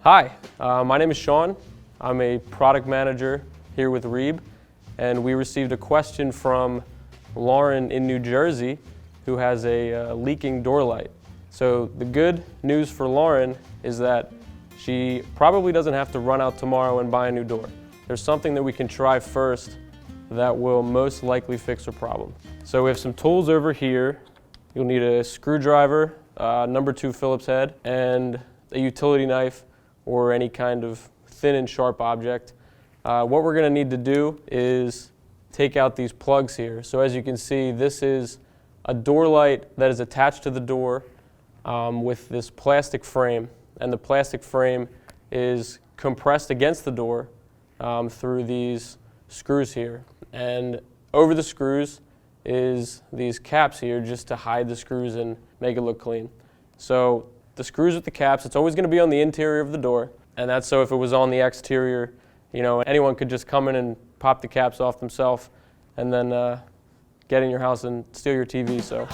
Hi, my name is Sean. I'm a product manager here with Reeb, and we received a question from Lauren in New Jersey who has a leaking door light. So the good news for Lauren is that she probably doesn't have to run out tomorrow and buy a new door. There's something that we can try first that will most likely fix her problem. So we have some tools over here. You'll need a screwdriver, number 2 Phillips head, and a utility knife or any kind of thin and sharp object. What we're going to need to do is take out these plugs here. So as you can see, this is a door light that is attached to the door with this plastic frame, and the plastic frame is compressed against the door through these screws here. And over the screws is these caps here just to hide the screws and make it look clean. So the screws with the caps, it's always going to be on the interior of the door, and that's so if it was on the exterior, you know, anyone could just come in and pop the caps off themselves and then get in your house and steal your TV. So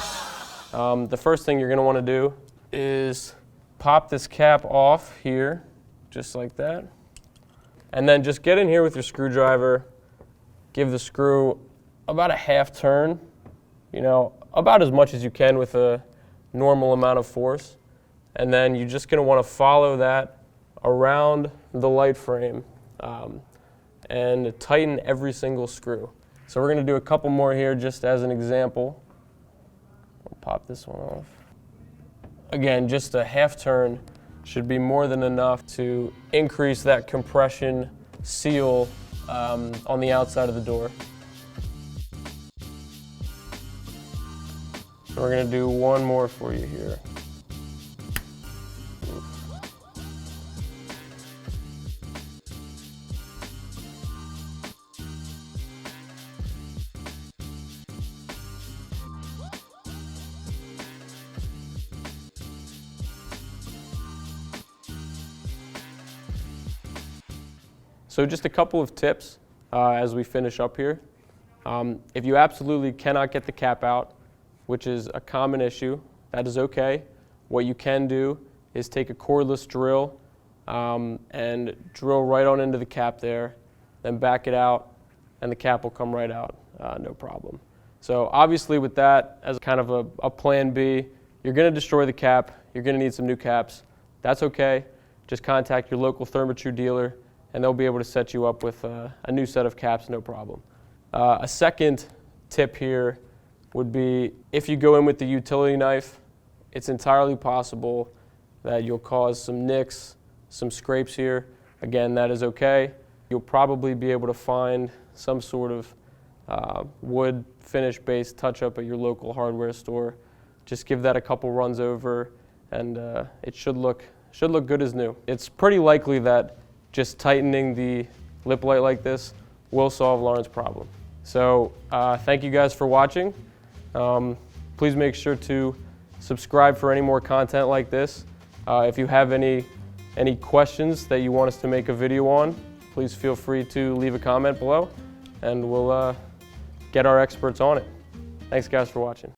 the first thing you're going to want to do is pop this cap off here, just like that, and then just get in here with your screwdriver, give the screw about a half turn, you know, about as much as you can with a normal amount of force. And then you're just going to want to follow that around the light frame and tighten every single screw. So we're going to do a couple more here just as an example. I'll pop this one off. Again, just a half turn should be more than enough to increase that compression seal on the outside of the door. So we're going to do one more for you here. So just a couple of tips as we finish up here. If you absolutely cannot get the cap out, which is a common issue, that is okay. What you can do is take a cordless drill and drill right on into the cap there, then back it out, and the cap will come right out, no problem. So obviously with that as kind of a plan B, you're going to destroy the cap, you're going to need some new caps. That's okay. Just contact your local Therma-Tru dealer, and they'll be able to set you up with a new set of caps, no problem. A second tip here would be if you go in with the utility knife, it's entirely possible that you'll cause some nicks, some scrapes here. Again, that is okay. You'll probably be able to find some sort of wood finish-based touch-up at your local hardware store. Just give that a couple runs over, and it should look good as new. It's pretty likely that just tightening the lip light like this will solve Lauren's problem. So thank you guys for watching. Please make sure to subscribe for any more content like this. If you have any questions that you want us to make a video on, please feel free to leave a comment below, and we'll get our experts on it. Thanks guys for watching.